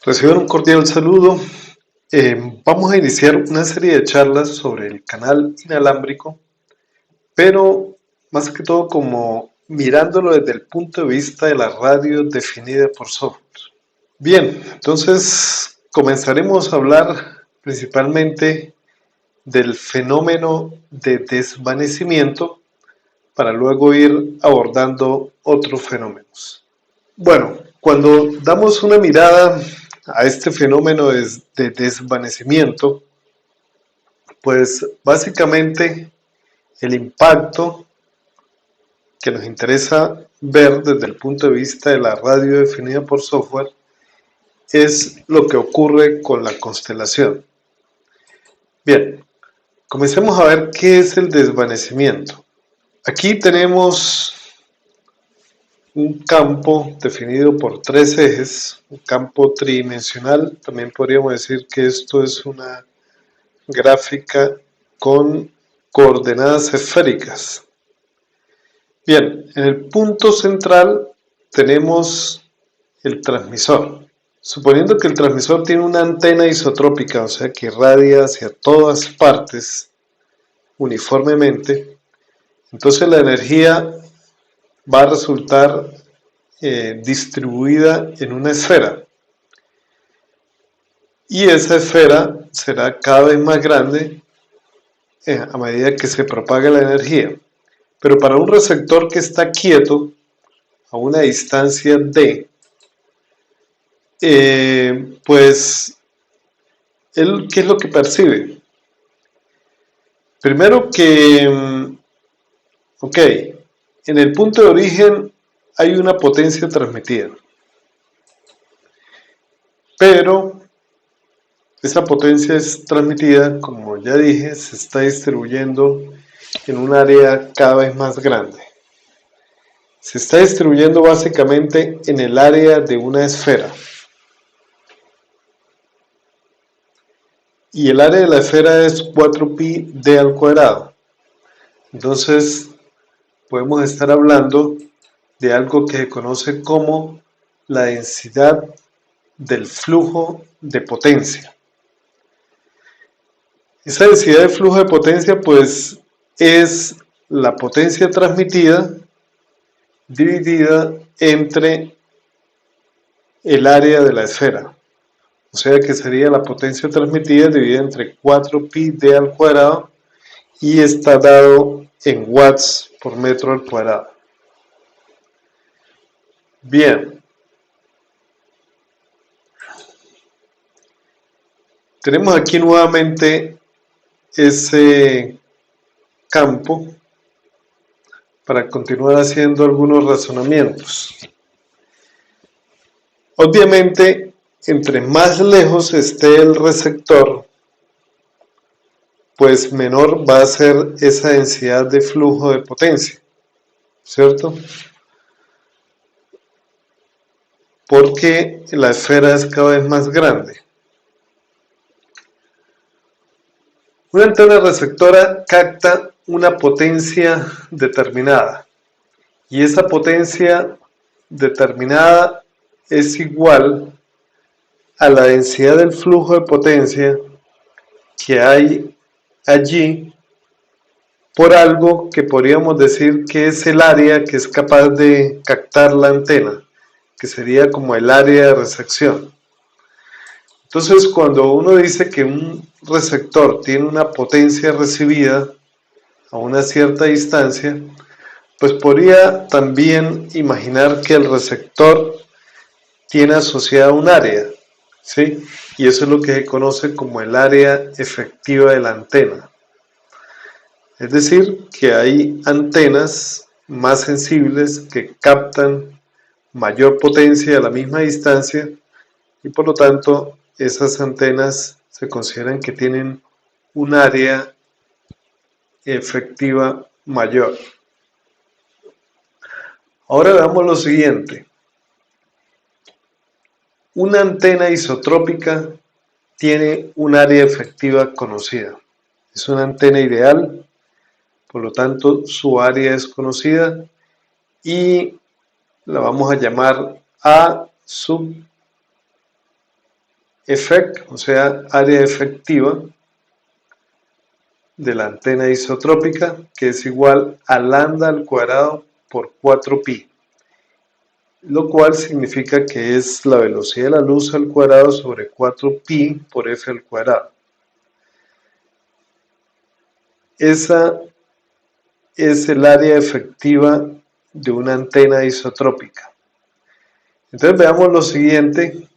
Reciban un cordial saludo. Vamos a iniciar una serie de charlas sobre el canal inalámbrico, pero más que todo como mirándolo desde el punto de vista de la radio definida por software. Bien, entonces comenzaremos a hablar principalmente del fenómeno de desvanecimiento para luego ir abordando otros fenómenos. Bueno, cuando damos una mirada a este fenómeno de desvanecimiento, pues básicamente el impacto que nos interesa ver desde el punto de vista de la radio definida por software es lo que ocurre con la constelación. Bien, comencemos a ver qué es el desvanecimiento. Aquí tenemos un campo definido por tres ejes, un campo tridimensional. También podríamos decir que esto es una gráfica con coordenadas esféricas. Bien, en el punto central tenemos el transmisor. Suponiendo que el transmisor tiene una antena isotrópica, o sea que irradia hacia todas partes uniformemente, entonces la energía va a resultar distribuida en una esfera. Y esa esfera será cada vez más grande a medida que se propaga la energía. Pero para un receptor que está quieto a una distancia d, pues él, ¿qué es lo que percibe? Primero que, ok, en el punto de origen hay una potencia transmitida, pero esa potencia es transmitida, como ya dije, se está distribuyendo en un área cada vez más grande. Se está distribuyendo básicamente en el área de una esfera. Y el área de la esfera es 4pi d al cuadrado. Entonces, podemos estar hablando de algo que se conoce como la densidad del flujo de potencia. Esa densidad de flujo de potencia, pues, es la potencia transmitida dividida entre el área de la esfera. O sea que sería la potencia transmitida dividida entre 4pi d al cuadrado y está dado en watts por metro al cuadrado. Bien. Tenemos aquí nuevamente ese campo para continuar haciendo algunos razonamientos. Obviamente, entre más lejos esté el receptor, pues menor va a ser esa densidad de flujo de potencia, ¿cierto? Porque la esfera es cada vez más grande. Una antena receptora capta una potencia determinada y esa potencia determinada es igual a la densidad del flujo de potencia que hay allí por algo que podríamos decir que es el área que es capaz de captar la antena, que sería como el área de recepción. Entonces, cuando uno dice que un receptor tiene una potencia recibida a una cierta distancia, pues podría también imaginar que el receptor tiene asociada un área, ¿sí? Y eso es lo que se conoce como el área efectiva de la antena. Es decir, que hay antenas más sensibles que captan mayor potencia a la misma distancia y por lo tanto esas antenas se consideran que tienen un área efectiva mayor. Ahora veamos lo siguiente. Una antena isotrópica tiene un área efectiva conocida. Es una antena ideal, por lo tanto su área es conocida y la vamos a llamar A sub effect, o sea, área efectiva de la antena isotrópica, que es igual a lambda al cuadrado por 4pi, lo cual significa que es la velocidad de la luz al cuadrado sobre 4pi por f al cuadrado. Esa es el área efectiva de una antena isotrópica. Entonces veamos lo siguiente.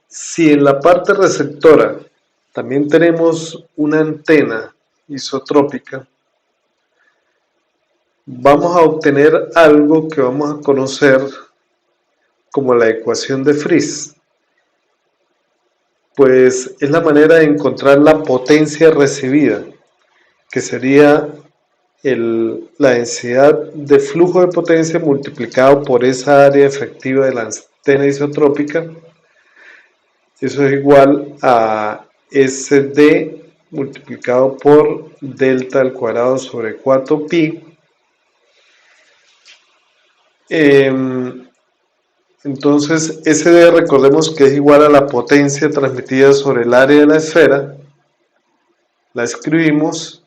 Si en la parte receptora también tenemos una antena isotrópica, vamos a obtener algo que vamos a conocer como la ecuación de Friis. Pues es la manera de encontrar la potencia recibida, que sería la densidad de flujo de potencia multiplicado por esa área efectiva de la antena isotrópica. Eso es igual a SD multiplicado por delta al cuadrado sobre 4pi. Entonces, SD recordemos que es igual a la potencia transmitida sobre el área de la esfera. La escribimos.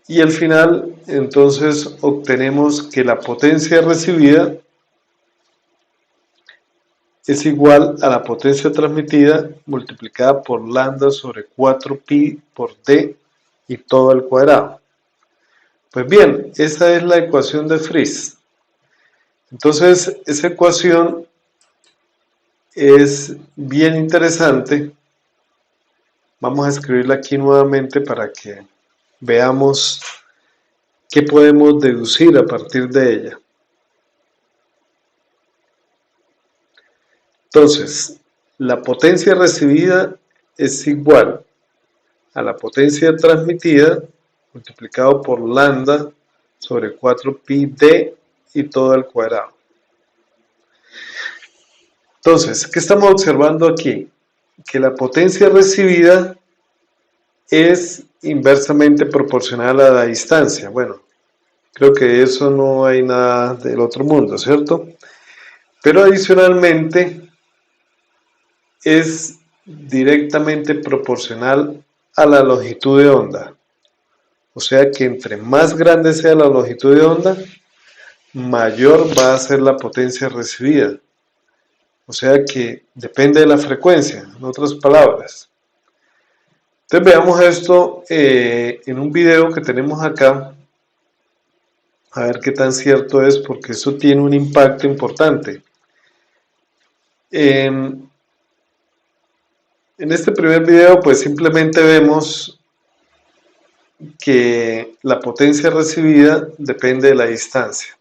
Y al final, entonces, obtenemos que la potencia recibida es igual a la potencia transmitida multiplicada por lambda sobre 4pi por d y todo al cuadrado. Pues bien, esa es la ecuación de Friis. Entonces, esa ecuación es bien interesante. Vamos a escribirla aquí nuevamente para que veamos qué podemos deducir a partir de ella. Entonces, la potencia recibida es igual a la potencia transmitida multiplicado por lambda sobre 4pi d y todo al cuadrado. Entonces, ¿qué estamos observando aquí? Que la potencia recibida es inversamente proporcional a la distancia. Bueno, creo que eso no hay nada del otro mundo, ¿cierto? Pero adicionalmente es directamente proporcional a la longitud de onda. O sea que entre más grande sea la longitud de onda, mayor va a ser la potencia recibida. O sea que depende de la frecuencia, en otras palabras. Entonces veamos esto en un video que tenemos acá, a ver qué tan cierto es, porque eso tiene un impacto importante. En este primer video pues simplemente vemos que la potencia recibida depende de la distancia.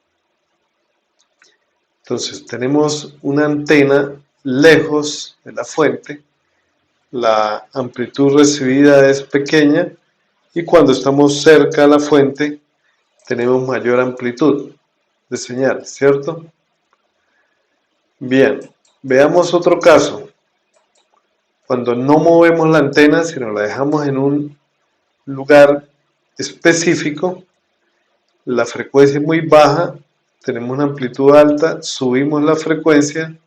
Entonces tenemos una antena lejos de la fuente, la amplitud recibida es pequeña y cuando estamos cerca de la fuente tenemos mayor amplitud de señal, ¿cierto? Bien, veamos otro caso. Cuando no movemos la antena, sino la dejamos en un lugar específico, la frecuencia es muy baja, tenemos una amplitud alta, subimos la frecuencia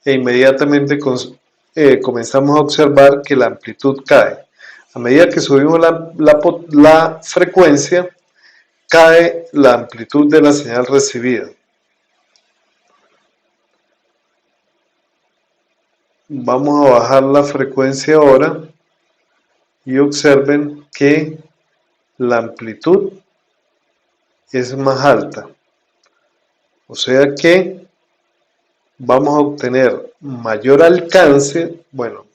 e inmediatamente comenzamos a observar que la amplitud cae. A medida que subimos la frecuencia, cae la amplitud de la señal recibida. Vamos a bajar la frecuencia ahora y observen que la amplitud es más alta. O sea que vamos a obtener mayor alcance, bueno,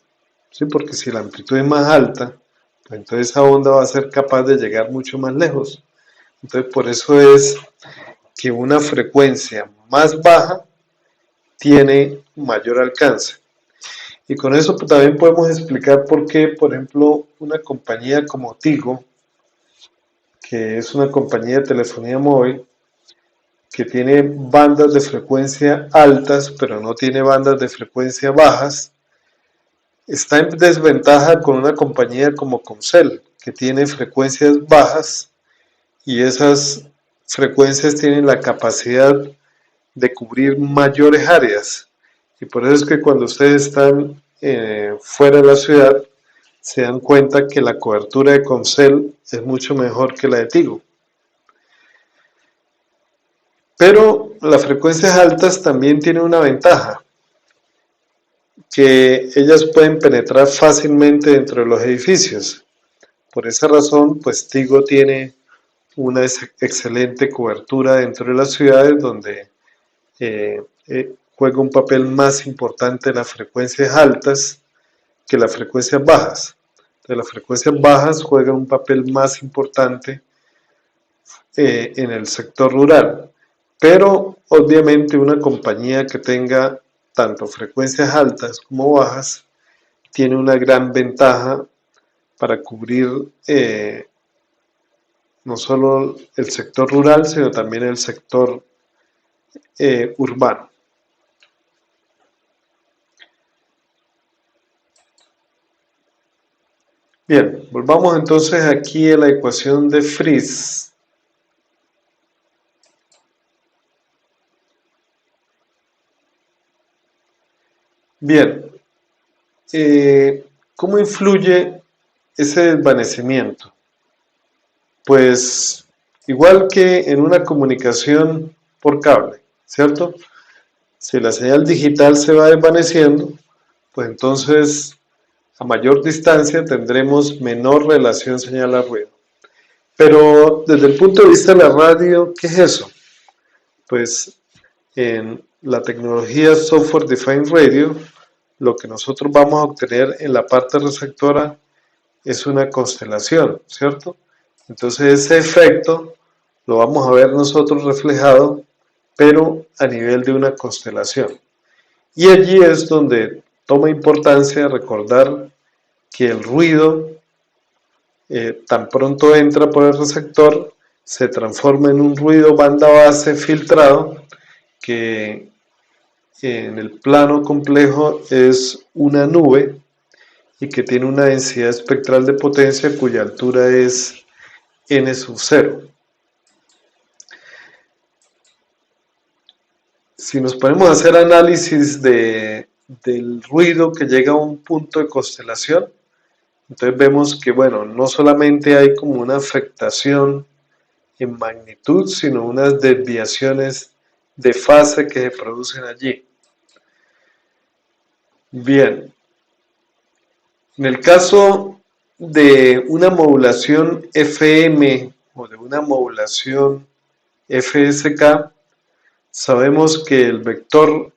sí, porque si la amplitud es más alta, pues entonces esa onda va a ser capaz de llegar mucho más lejos. Entonces por eso es que una frecuencia más baja tiene mayor alcance. Y con eso también podemos explicar por qué, por ejemplo, una compañía como Tigo, que es una compañía de telefonía móvil, que tiene bandas de frecuencia altas, pero no tiene bandas de frecuencia bajas, está en desventaja con una compañía como Comcel, que tiene frecuencias bajas y esas frecuencias tienen la capacidad de cubrir mayores áreas. Y por eso es que cuando ustedes están fuera de la ciudad, se dan cuenta que la cobertura de Comcel es mucho mejor que la de Tigo. Pero las frecuencias altas también tienen una ventaja, que ellas pueden penetrar fácilmente dentro de los edificios. Por esa razón, pues Tigo tiene una excelente cobertura dentro de las ciudades donde juega un papel más importante en las frecuencias altas que las frecuencias bajas. Entonces, las frecuencias bajas juegan un papel más importante en el sector rural. Pero obviamente una compañía que tenga tanto frecuencias altas como bajas tiene una gran ventaja para cubrir no solo el sector rural, sino también el sector urbano. Bien, volvamos entonces aquí a la ecuación de Friis. Bien, ¿cómo influye ese desvanecimiento? Pues igual que en una comunicación por cable, ¿cierto? Si la señal digital se va desvaneciendo, pues entonces a mayor distancia tendremos menor relación señal a ruido. Pero desde el punto de vista de la radio, ¿qué es eso? Pues en la tecnología Software Defined Radio, lo que nosotros vamos a obtener en la parte receptora es una constelación, ¿cierto? Entonces ese efecto lo vamos a ver nosotros reflejado, pero a nivel de una constelación. Y allí es donde toma importancia recordar que el ruido, tan pronto entra por el receptor, se transforma en un ruido banda base filtrado que en el plano complejo es una nube y que tiene una densidad espectral de potencia cuya altura es n sub 0. Si nos ponemos a hacer análisis del ruido que llega a un punto de constelación, entonces vemos que, bueno, no solamente hay como una afectación en magnitud, sino unas desviaciones de fase que se producen allí. Bien, en el caso de una modulación FM o de una modulación FSK, sabemos que el vector,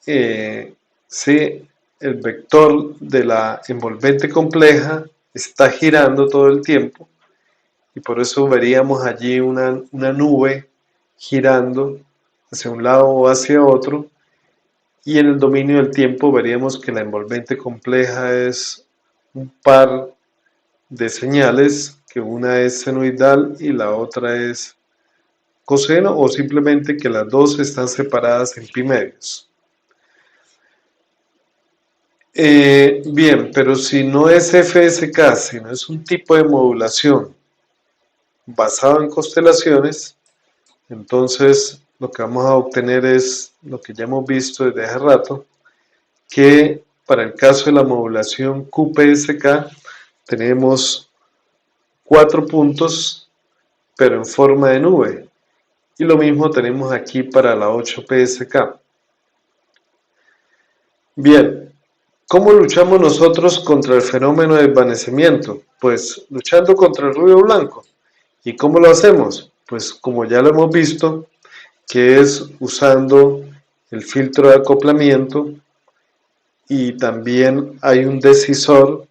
el vector de la envolvente compleja está girando todo el tiempo y por eso veríamos allí una nube girando hacia un lado o hacia otro, y en el dominio del tiempo veríamos que la envolvente compleja es un par de señales, que una es senoidal y la otra es coseno, o simplemente que las dos están separadas en pi medios. Bien, pero si no es FSK, sino es un tipo de modulación basado en constelaciones, entonces lo que vamos a obtener es lo que ya hemos visto desde hace rato, que para el caso de la modulación QPSK tenemos 4 puntos, pero en forma de nube. Y lo mismo tenemos aquí para la 8PSK. Bien, ¿cómo luchamos nosotros contra el fenómeno de desvanecimiento? Pues luchando contra el ruido blanco. ¿Y cómo lo hacemos? Pues como ya lo hemos visto, que es usando el filtro de acoplamiento, y también hay un decisor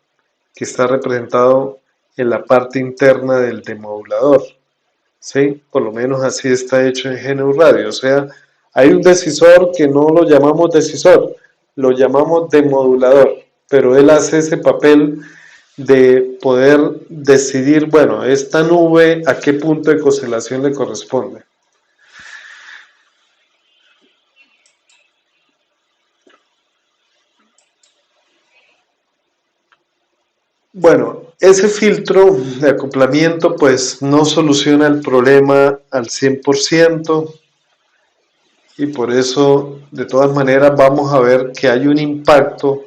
que está representado en la parte interna del demodulador. ¿Sí? Por lo menos así está hecho en GNU Radio. O sea, hay un decisor que no lo llamamos decisor, lo llamamos demodulador, pero él hace ese papel de poder decidir, bueno, esta nube a qué punto de constelación le corresponde. Bueno, ese filtro de acoplamiento pues no soluciona el problema al 100%, y por eso de todas maneras vamos a ver que hay un impacto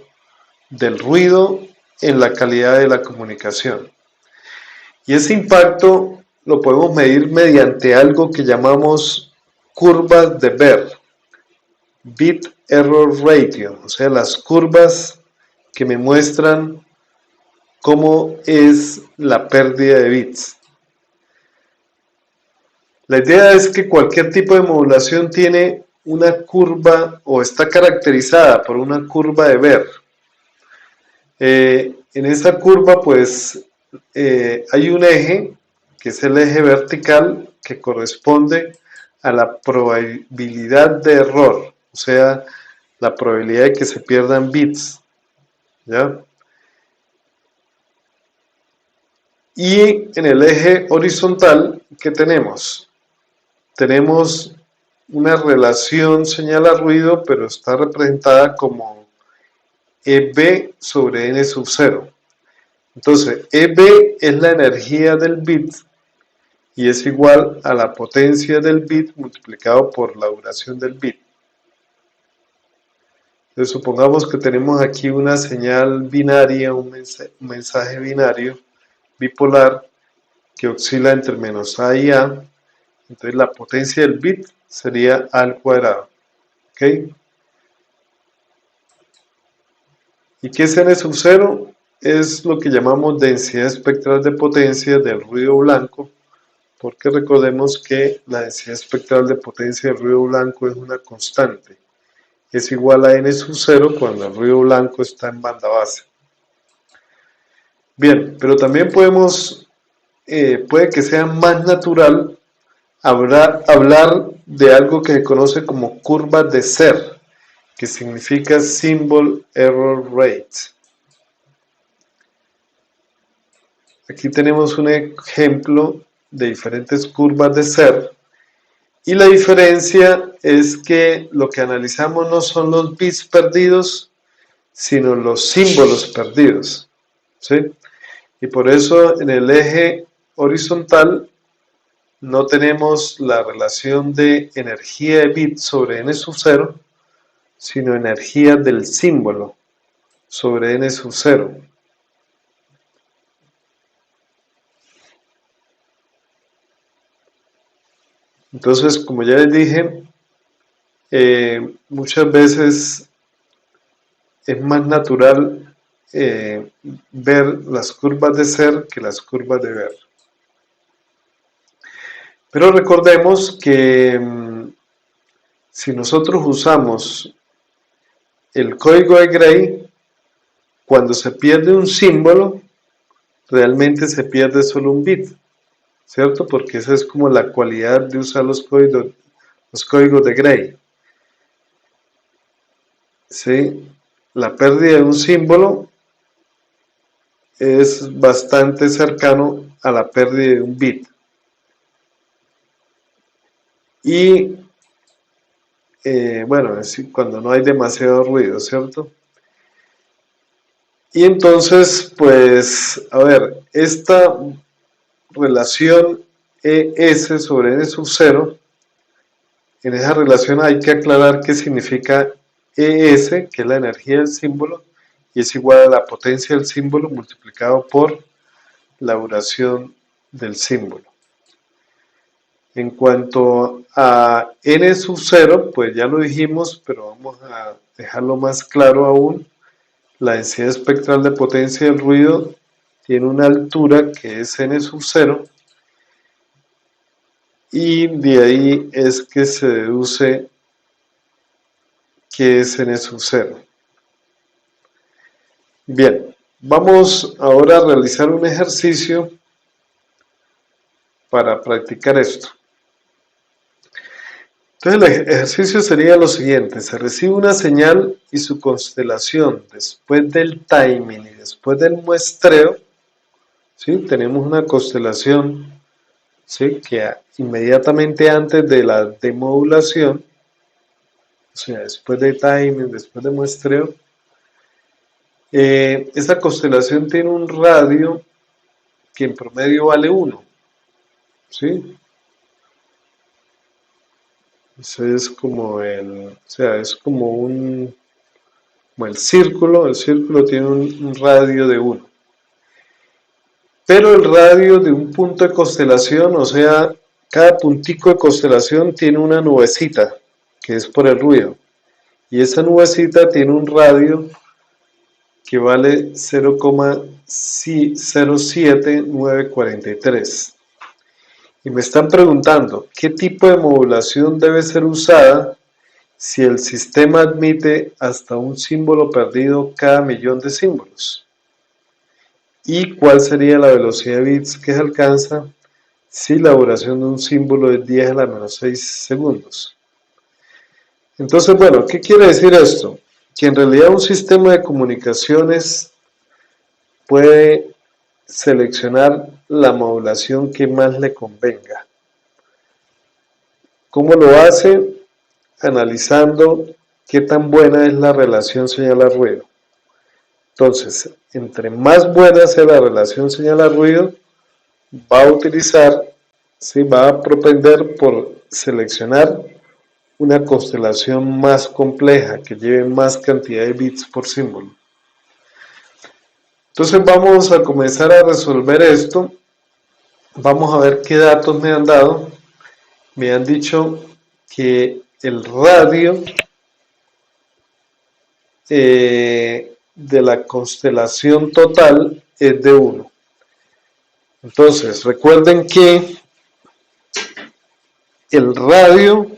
del ruido en la calidad de la comunicación. Y ese impacto lo podemos medir mediante algo que llamamos curvas de Beer, Bit Error Ratio, o sea, las curvas que me muestran cómo es la pérdida de bits. La idea es que cualquier tipo de modulación tiene una curva o está caracterizada por una curva de Beer. En esa curva pues hay un eje que es el eje vertical que corresponde a la probabilidad de error, o sea, la probabilidad de que se pierdan bits, ¿ya? Y en el eje horizontal, ¿qué tenemos? Tenemos una relación señal a ruido, pero está representada como EB sobre N sub 0. Entonces, EB es la energía del bit y es igual a la potencia del bit multiplicado por la duración del bit. Entonces, supongamos que tenemos aquí una señal binaria, un mensaje binario bipolar que oscila entre menos A y A. Entonces, la potencia del bit sería A al cuadrado. ¿Ok? ¿Y qué es N sub 0? Es lo que llamamos densidad espectral de potencia del ruido blanco, porque recordemos que la densidad espectral de potencia del ruido blanco es una constante. Es igual a N sub 0 cuando el ruido blanco está en banda base. Bien, pero también puede que sea más natural hablar de algo que se conoce como curva de Serre, que significa Symbol Error Rate. Aquí tenemos un ejemplo de diferentes curvas de Serre y la diferencia es que lo que analizamos no son los bits perdidos, sino los símbolos perdidos, ¿sí? Y por eso en el eje horizontal no tenemos la relación de energía de bit sobre n sub 0, sino energía del símbolo sobre n sub 0. Entonces, como ya les dije, muchas veces es más natural ver las curvas de Serre que las curvas de Beer. Pero recordemos que si nosotros usamos el código de Gray, cuando se pierde un símbolo, realmente se pierde solo un bit, ¿cierto? Porque esa es como la cualidad de usar los códigos de Gray. ¿Sí? La pérdida de un símbolo es bastante cercano a la pérdida de un bit. Y bueno, es cuando no hay demasiado ruido, ¿cierto? Y entonces, pues, a ver, esta relación ES sobre N sub 0, en esa relación hay que aclarar qué significa ES, que es la energía del símbolo, y es igual a la potencia del símbolo multiplicado por la duración del símbolo. En cuanto a N sub 0, pues ya lo dijimos, pero vamos a dejarlo más claro aún. La densidad espectral de potencia del ruido tiene una altura que es N sub 0 y de ahí es que se deduce que es N sub 0. Bien, vamos ahora a realizar un ejercicio para practicar esto. Entonces el ejercicio sería lo siguiente: se recibe una señal y su constelación después del timing y después del muestreo, ¿sí? Tenemos una constelación, ¿sí? Que inmediatamente antes de la demodulación, o sea, después de timing, después de muestreo, esta constelación tiene un radio que en promedio vale 1, ¿sí? Ese es como o sea, es como como el círculo tiene un radio de 1. Pero el radio de un punto de constelación, o sea, cada puntico de constelación tiene una nubecita, que es por el ruido. Y esa nubecita tiene un radio que vale 0,07943. Y me están preguntando, ¿qué tipo de modulación debe ser usada si el sistema admite hasta un símbolo perdido cada millón de símbolos? ¿Y cuál sería la velocidad de bits que se alcanza si la duración de un símbolo es 10 a la menos 6 segundos? Entonces, bueno, ¿qué quiere decir esto? Que en realidad un sistema de comunicaciones puede seleccionar la modulación que más le convenga. ¿Cómo lo hace? Analizando qué tan buena es la relación señal-ruido. Entonces, entre más buena sea la relación señal-ruido, va a utilizar, ¿sí? Va a propender por seleccionar una constelación más compleja, que lleve más cantidad de bits por símbolo. Entonces vamos a comenzar a resolver esto. Vamos a ver qué datos me han dado. Me han dicho que el radio de la constelación total es de 1. Entonces, recuerden que el radio,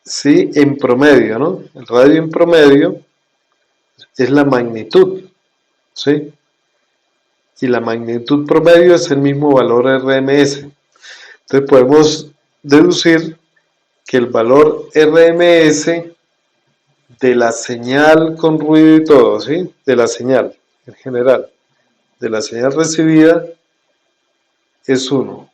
¿sí? En promedio, ¿no? El radio en promedio es la magnitud, ¿sí? Y la magnitud promedio es el mismo valor RMS. Entonces podemos deducir que el valor RMS de la señal con ruido y todo, ¿sí? De la señal en general, de la señal recibida es 1.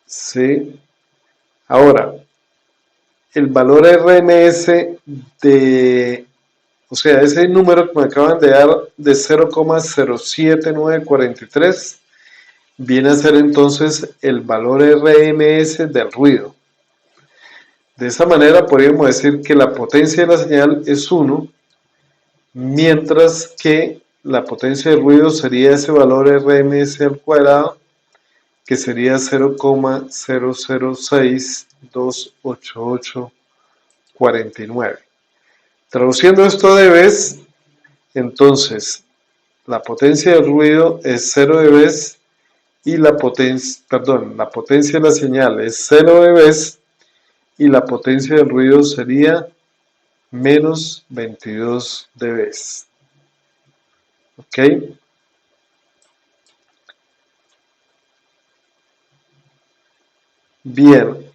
¿Sí? Ahora, el valor RMS o sea, ese número que me acaban de dar de 0,07943 viene a ser entonces el valor RMS del ruido. De esa manera podríamos decir que la potencia de la señal es 1, mientras que la potencia del ruido sería ese valor RMS al cuadrado, que sería 0,00628849. Traduciendo esto de dBs, entonces la potencia del ruido es 0 dBs y la potencia de la señal es 0 dBs y la potencia del ruido sería menos 22 dBs. ¿Ok? Bien.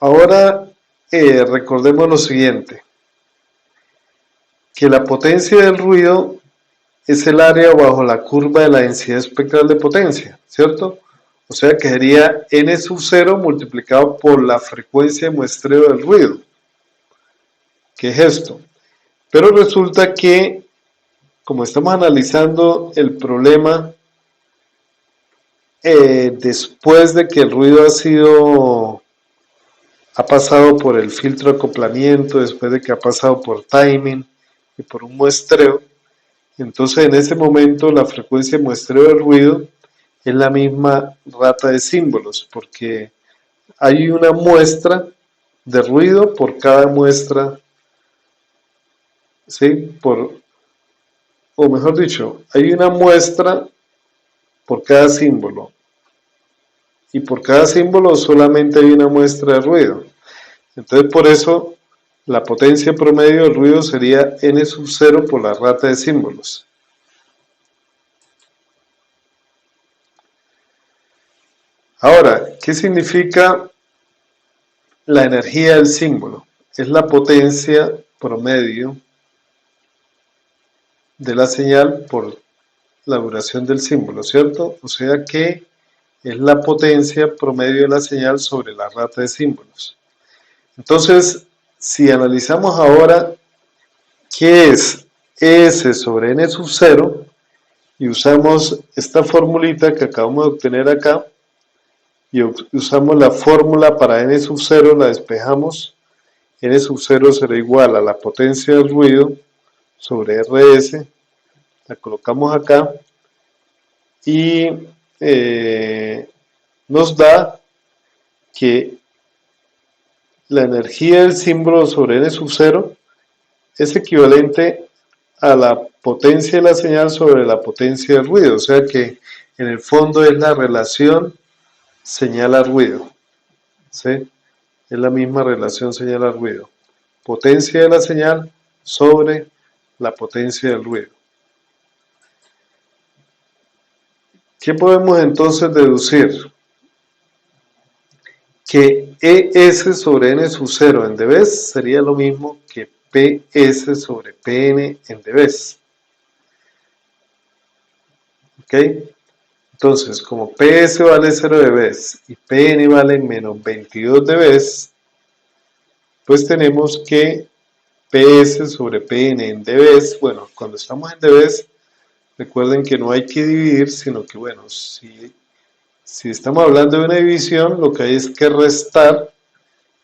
Ahora recordemos lo siguiente, que la potencia del ruido es el área bajo la curva de la densidad espectral de potencia, ¿cierto? O sea que sería n sub 0 multiplicado por la frecuencia de muestreo del ruido. ¿Qué es esto? Pero resulta que, como estamos analizando el problema después de que el ruido ha pasado por el filtro de acoplamiento, después de que ha pasado por timing y por un muestreo, entonces en ese momento la frecuencia de muestreo del ruido es la misma rata de símbolos, porque hay una muestra de ruido por cada muestra, ¿sí? O mejor dicho, hay una muestra por cada símbolo, y por cada símbolo solamente hay una muestra de ruido. Entonces por eso la potencia promedio del ruido sería n sub 0 por la rata de símbolos. Ahora, ¿qué significa la energía del símbolo? Es la potencia promedio de la señal por la duración del símbolo, ¿cierto? O sea que es la potencia promedio de la señal sobre la rata de símbolos. Entonces, si analizamos ahora qué es S sobre n sub 0, y usamos esta formulita que acabamos de obtener acá y usamos la fórmula para n sub 0, la despejamos. N sub 0 será igual a la potencia del ruido sobre RS, la colocamos acá y nos da que la energía del símbolo sobre n sub 0 es equivalente a la potencia de la señal sobre la potencia del ruido, o sea que en el fondo es la relación señal a ruido, ¿sí? Es la misma relación señal a ruido, potencia de la señal sobre la potencia del ruido. ¿Qué podemos entonces deducir? Que ES sobre N sub 0 en dB sería lo mismo que PS sobre PN en dB. ¿Ok? Entonces, como PS vale 0 dB y PN vale menos 22 dB, pues tenemos que PS sobre PN en dB, bueno, cuando estamos en dB, recuerden que no hay que dividir, sino que, bueno, si estamos hablando de una división, lo que hay es que restar,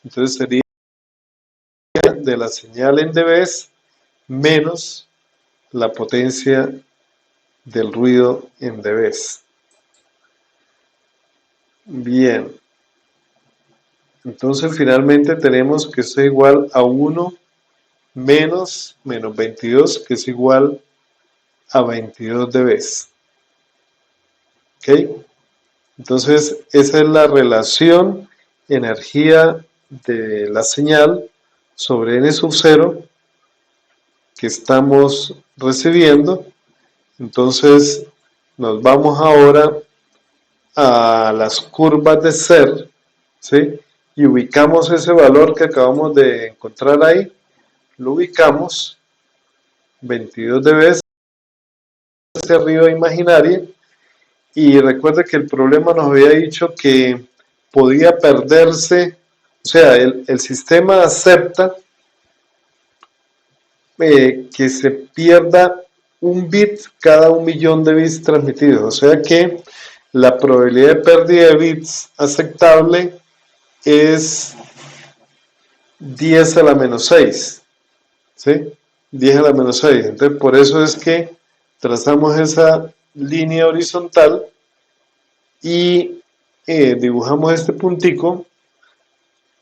entonces sería de la señal en dB menos la potencia del ruido en dB. Bien, entonces finalmente tenemos que esto es igual a 1 menos 22, que es igual a 22 dB. ¿Ok? Entonces esa es la relación energía de la señal sobre n sub 0 que estamos recibiendo. Entonces nos vamos ahora a las curvas de SER, ¿sí? Y ubicamos ese valor que acabamos de encontrar ahí, lo ubicamos 22 dB hacia arriba imaginaria, y recuerde que el problema nos había dicho que podía perderse, o sea, el sistema acepta que se pierda un bit cada 1.000.000 de bits transmitidos, o sea que la probabilidad de pérdida de bits aceptable es 10 a la menos 6, ¿sí? 10 a la menos 6, entonces por eso es que trazamos esa línea horizontal y dibujamos este puntico,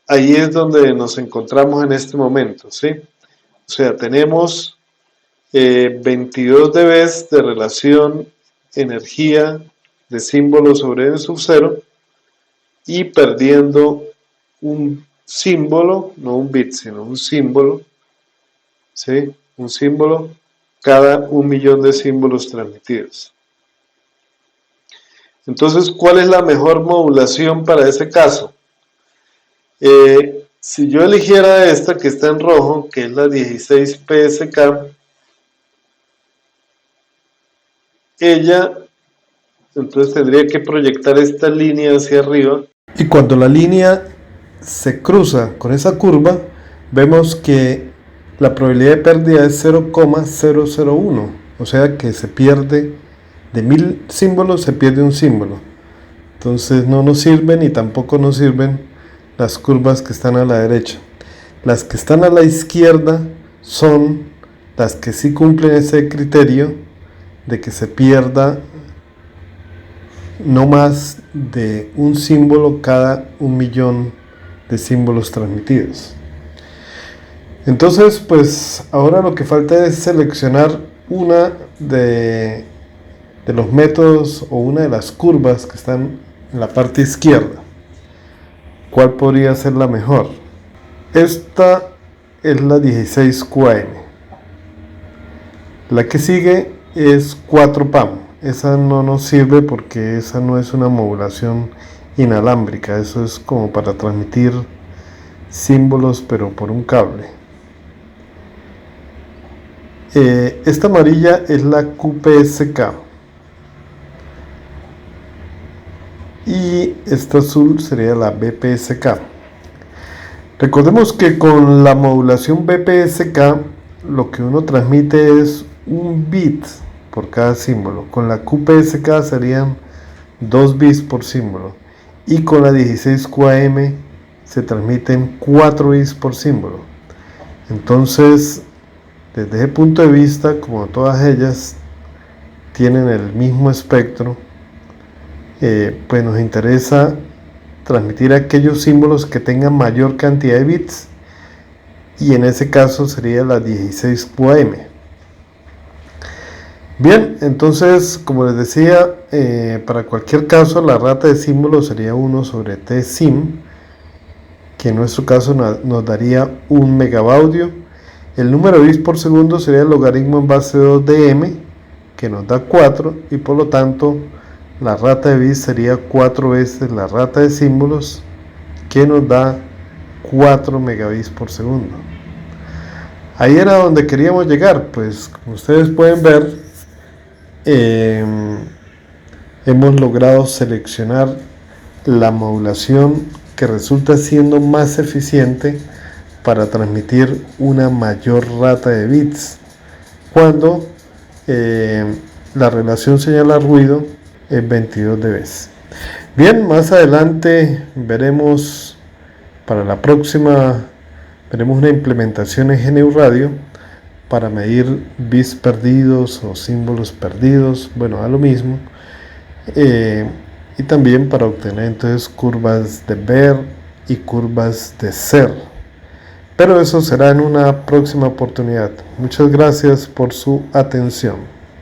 ahí es donde nos encontramos en este momento, ¿sí? O sea, tenemos 22 dB de relación energía de símbolo sobre n sub 0 y perdiendo un símbolo, no un bit, sino un símbolo, ¿sí? Un símbolo cada 1.000.000 de símbolos transmitidos. Entonces, ¿cuál es la mejor modulación para ese caso? Si yo eligiera esta que está en rojo, que es la 16 PSK, ella entonces tendría que proyectar esta línea hacia arriba. Y cuando la línea se cruza con esa curva, vemos que la probabilidad de pérdida es 0,001, o sea que se pierde, de 1.000 símbolos se pierde un símbolo. Entonces no nos sirven y tampoco nos sirven las curvas que están a la derecha. Las que están a la izquierda son las que sí cumplen ese criterio de que se pierda no más de un símbolo cada 1.000.000 de símbolos transmitidos. Entonces, pues ahora lo que falta es seleccionar una de los métodos o una de las curvas que están en la parte izquierda. ¿Cuál podría ser la mejor? Esta es la 16QAM. La que sigue es 4PAM. Esa no nos sirve porque esa no es una modulación inalámbrica. Eso es como para transmitir símbolos pero por un cable. Esta amarilla es la QPSK. Y esta azul sería la BPSK. Recordemos que con la modulación BPSK lo que uno transmite es un bit por cada símbolo. Con la QPSK serían 2 bits por símbolo. Y con la 16QAM se transmiten 4 bits por símbolo. Entonces, desde ese punto de vista, como todas ellas tienen el mismo espectro, pues nos interesa transmitir aquellos símbolos que tengan mayor cantidad de bits, y en ese caso sería la 16QAM. Bien, entonces, como les decía, para cualquier caso la rata de símbolos sería 1 sobre tsim, que en nuestro caso nos daría 1 megabaudio. El número de bits por segundo sería el logaritmo en base 2 de m, que nos da 4, y por lo tanto la rata de bits sería 4 veces la rata de símbolos, que nos da 4 megabits por segundo. Ahí era donde queríamos llegar. Pues como ustedes pueden ver, hemos logrado seleccionar la modulación que resulta siendo más eficiente para transmitir una mayor rata de bits cuando la relación señal-ruido es 22 dB. Bien, más adelante veremos, para la próxima, veremos una implementación en GNU Radio para medir bits perdidos o símbolos perdidos, bueno, a lo mismo, y también para obtener entonces curvas de Baire y curvas de Serre. Pero eso será en una próxima oportunidad. Muchas gracias por su atención.